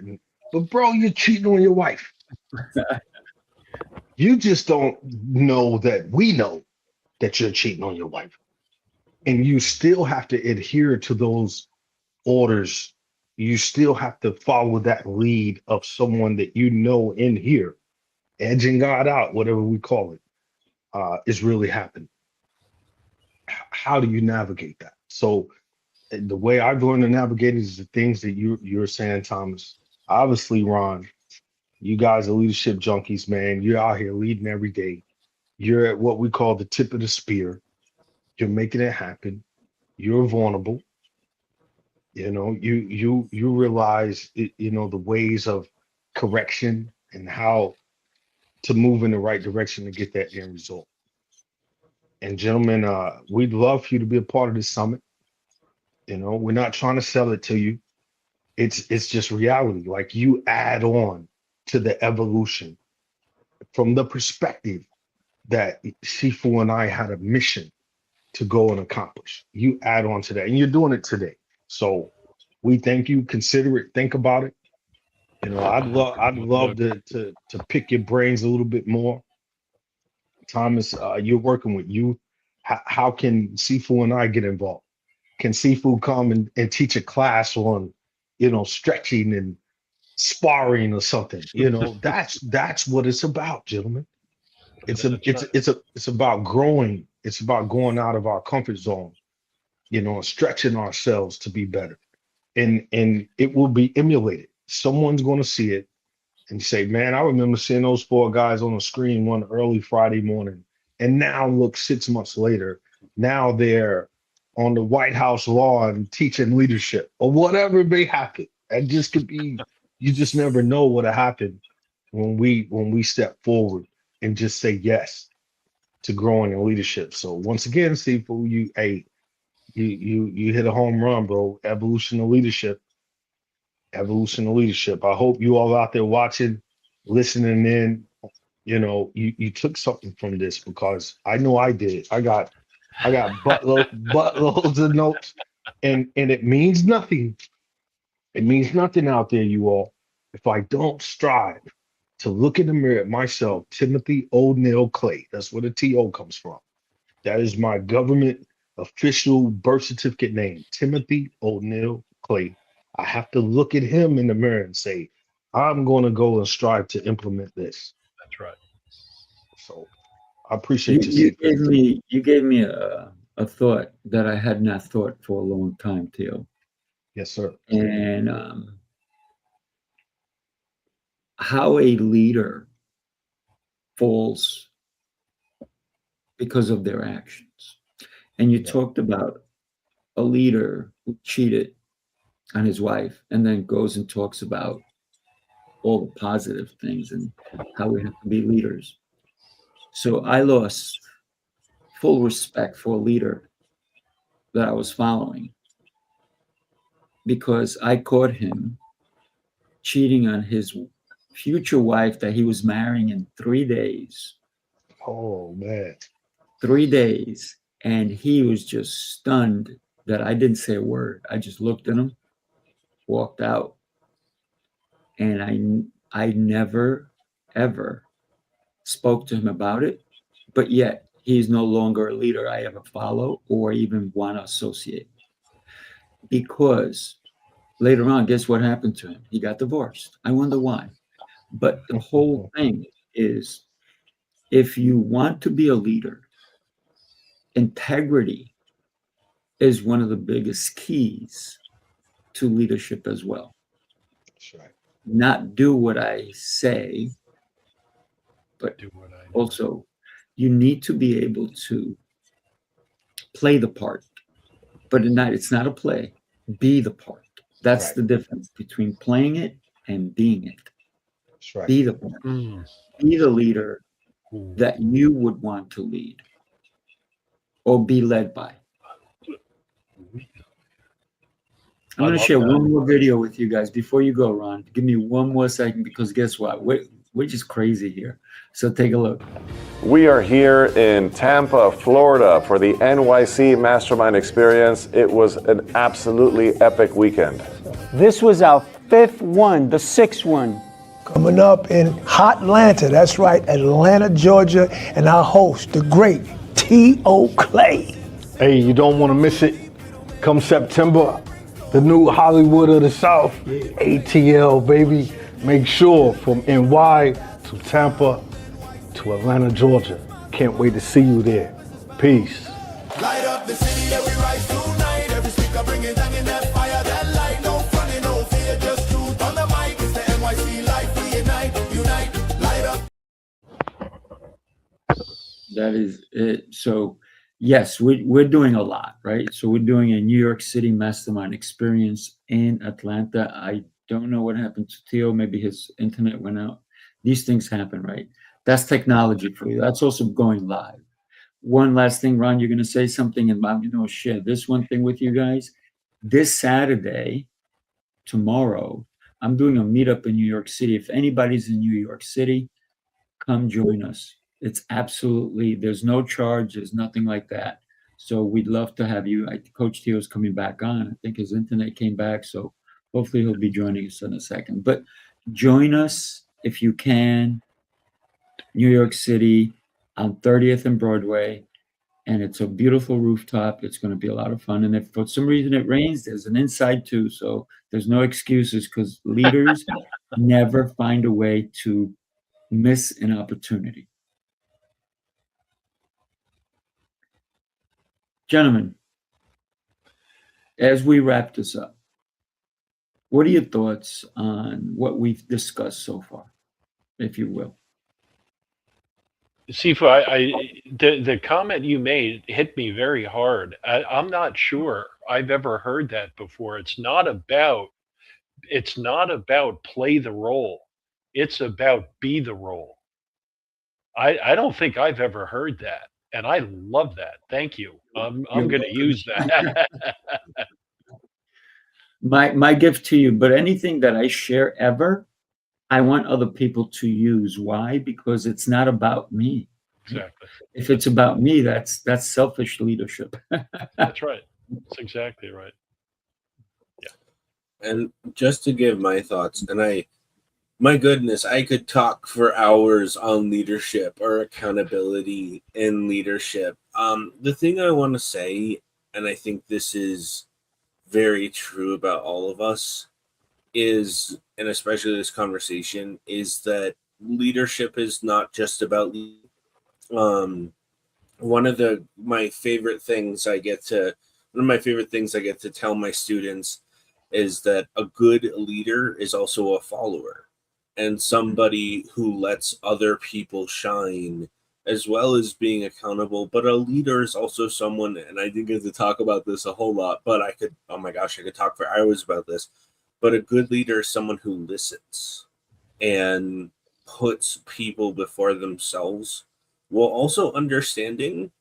But bro, you're cheating on your wife. You just don't know that we know that you're cheating on your wife. And you still have to adhere to those orders. You still have to follow that lead of someone that in here, edging God out, whatever we call it, is really happening. How do you navigate that? So the way I've learned to navigate is the things that you're saying, Thomas. Obviously, Ron, you guys are leadership junkies, man. You're out here leading every day. You're at what we call the tip of the spear. You're making it happen. You're vulnerable. You realize the ways of correction and how to move in the right direction to get that end result. And gentlemen, we'd love for you to be a part of this summit. We're not trying to sell it to you. It's just reality. Like, you add on to the evolution from the perspective that Sifu and I had a mission to go and accomplish. You add on to that, and you're doing it today. So we thank you. Consider it. Think about it. I'd love to pick your brains a little bit more. Thomas, you're working with youth. How can Sifu and I get involved? Can Sifu come and teach a class on, stretching and sparring or something? That's what it's about, gentlemen. It's about growing. It's about going out of our comfort zone, stretching ourselves to be better. And it will be emulated. Someone's going to see it and say, man, I remember seeing those 4 guys on the screen one early Friday morning. And now look, 6 months later, now they're on the White House lawn teaching leadership or whatever may happen. It just could be, you just never know what'll happen when we step forward and just say yes to growing in leadership. So once again, Sifu, you hit a home run, bro. Evolution of leadership. I hope you all out there watching, listening in, you took something from this, because I know I did. I got buttloads of notes, and it means nothing. It means nothing out there, you all, if I don't strive to look in the mirror at myself, Timothy O'Neill Clay. That's where the T.O comes from. That is my government official birth certificate name, Timothy O'Neill Clay. I have to look at him in the mirror and say, I'm going to go and strive to implement this. That's right. So I appreciate You gave me a thought that I had not thought for a long time, Theo. Yes, sir. And how a leader falls because of their actions. And you talked about a leader who cheated on his wife and then goes and talks about all the positive things and how we have to be leaders. So I lost full respect for a leader that I was following because I caught him cheating on his future wife that he was marrying in 3 days. Oh man. 3 days. And he was just stunned that I didn't say a word. I just looked at him, walked out. And I never, ever spoke to him about it. But yet he's no longer a leader I ever follow or even want to associate. Because later on, guess what happened to him? He got divorced. I wonder why. But the whole thing is, if you want to be a leader, integrity is one of the biggest keys to leadership as well. That's right. Not do what I say, but Do what I do. also you need to be able to play the part, but it's not a play. Be the part. That's Right. the difference between playing it and being it. That's right. Be the part. Mm. Be the leader Ooh. that you would want to lead or be led by. I'm I going to love share that. one more video with you guys before you go, Ron. Give me one more second because guess what? We're just crazy here. So take a look. We are here in Tampa, Florida for the NYC Mastermind Experience. It was an absolutely epic weekend. This was our fifth one, the sixth one. Coming up in Hot Atlanta, that's right, Atlanta, Georgia, and our host, the great T.O. Clay. Hey, you don't want to miss it. Come September, the new Hollywood of the South, ATL, baby. Make sure from NY to Tampa to Atlanta, Georgia. Can't wait to see you there. Peace. Light up the city, every rise tonight. Every speaker bringing down in that fire, that light. No funny, no fear, just truth on the mic. It's the NYC life, we unite, light up. That is it. So, yes, we're doing a lot, right? So we're doing a New York City Mastermind Experience in Atlanta. I don't know what happened to T.O. Maybe his internet went out. These things happen, right? That's technology for you. That's also going live. One last thing, Ron, you're going to say something, and I'm going to share this one thing with you guys. This Saturday, tomorrow, I'm doing a meetup in New York City. If anybody's in New York City, come join us. It's absolutely, there's no charge. There's nothing like that. So we'd love to have you. Coach T.O. is coming back on. I think his internet came back. So hopefully he'll be joining us in a second. But join us if you can. New York City on 30th and Broadway. And it's a beautiful rooftop. It's going to be a lot of fun. And if for some reason it rains, there's an inside too. So there's no excuses because leaders never find a way to miss an opportunity. Gentlemen, as we wrap this up, what are your thoughts on what we've discussed so far, if you will? Sifu, the comment you made hit me very hard. I'm not sure I've ever heard that before. It's not about play the role. It's about be the role. I don't think I've ever heard that, and I love that. Thank you. I'm going to use that. My gift to you, but anything that I share ever, I want other people to use. Why? Because it's not about me. Exactly. If it's about me, that's selfish leadership. That's right. That's exactly right. And just to give my thoughts, and my goodness, I could talk for hours on leadership or accountability in leadership. The thing I want to say, and I think this is very true about all of us, is, and especially this conversation, is that leadership is not just about one of my favorite things I get to tell my students is that a good leader is also a follower. and somebody who lets other people shine, as well as being accountable. But a leader is also someone, and I didn't get to talk about this a whole lot, but I could, oh my gosh, I could talk for hours about this. But a good leader is someone who listens and puts people before themselves, while also understanding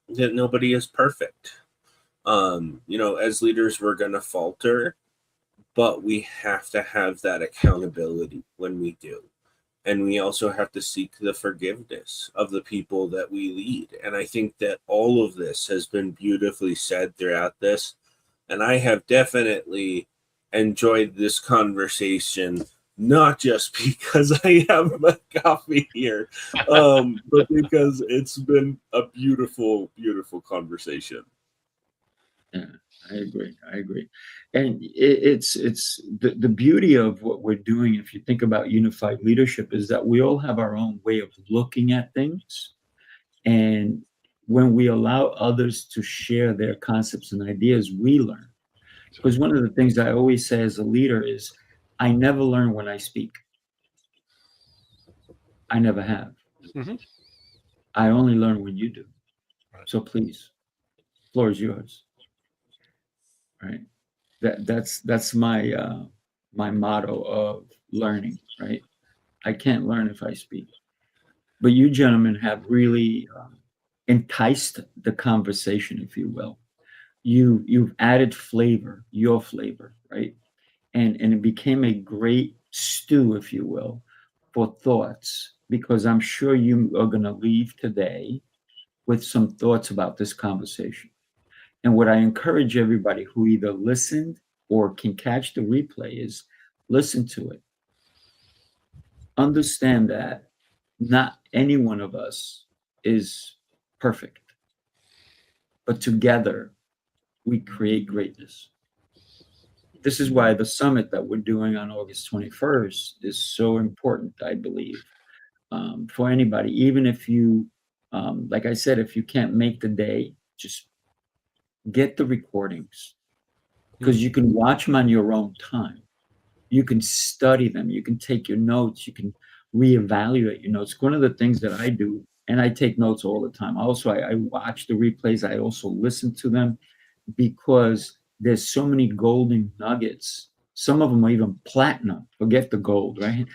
that nobody is perfect. As leaders, we're going to falter, but we have to have that accountability when we do. And we also have to seek the forgiveness of the people that we lead. And I think that all of this has been beautifully said throughout this. And I have definitely enjoyed this conversation, not just because I have my coffee here, but because it's been a beautiful, beautiful conversation. Yeah, I agree. And it's the beauty of what we're doing, if you think about unified leadership, is that we all have our own way of looking at things. And when we allow others to share their concepts and ideas, we learn. Because one of the things I always say as a leader is, I never learn when I speak. I never have. Mm-hmm. I only learn when you do. Right. So please, floor is yours. Right. That's my my motto of learning. Right. I can't learn if I speak. But you gentlemen have really enticed the conversation, if you will. You've added flavor, your flavor, right? And it became a great stew, if you will, for thoughts, because I'm sure you are going to leave today with some thoughts about this conversation. And what I encourage everybody who either listened or can catch the replay is listen to it. Understand that not any one of us is perfect, but together we create greatness. This is why the summit that we're doing on August 21st is so important, I believe, for anybody. Even if you, like I said, if you can't make the day, just get the recordings, because you can watch them on your own time. You can study them. You can take your notes. You can reevaluate your notes. One of the things that I do, and I take notes all the time. Also, I watch the replays. I also listen to them, because there's so many golden nuggets. Some of them are even platinum. Forget the gold, right?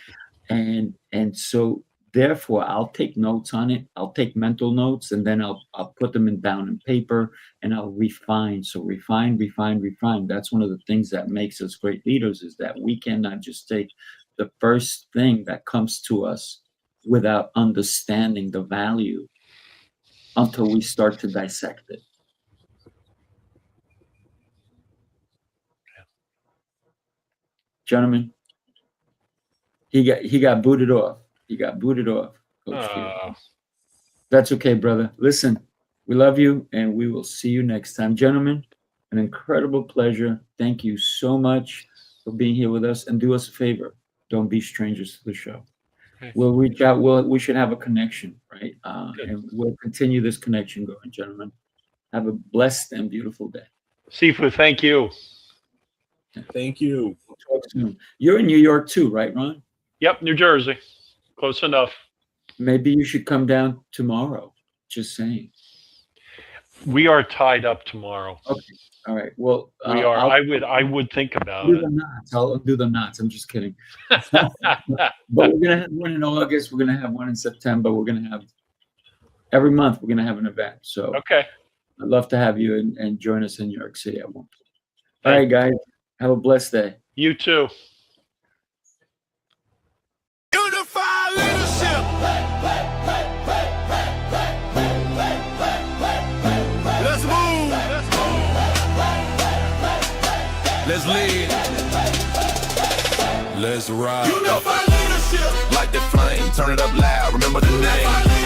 And so therefore, I'll take notes on it. I'll take mental notes, and then I'll put them down in paper, and I'll refine. So refine. That's one of the things that makes us great leaders, is that we cannot just take the first thing that comes to us without understanding the value until we start to dissect it. Gentlemen, he got booted off. He got booted off, Coach Q. That's okay, brother. Listen, we love you, and we will see you next time. Gentlemen, an incredible pleasure. Thank you so much for being here with us. And do us a favor. Don't be strangers to the show. Okay. We'll reach out. We should have a connection, right? And we'll continue this connection going, gentlemen. Have a blessed and beautiful day. Sifu, thank you. Thank you. We'll talk soon. You're in New York too, right, Ron? Yep, New Jersey. Close enough. Maybe you should come down tomorrow. Just saying. We are tied up tomorrow. Okay. All right. Well, We are. I would think about do it. the knots. I'll do the knots. I'm just kidding. But we're gonna have one in August. We're gonna have one in September. We're gonna have every month. We're gonna have an event. So Okay. I'd love to have you and join us in New York City at one point. All right, guys. Have a blessed day. You too. Unified leadership. Let's move. Let's lead. Let's ride. Unified leadership. Like the flame, turn it up loud. Remember the name.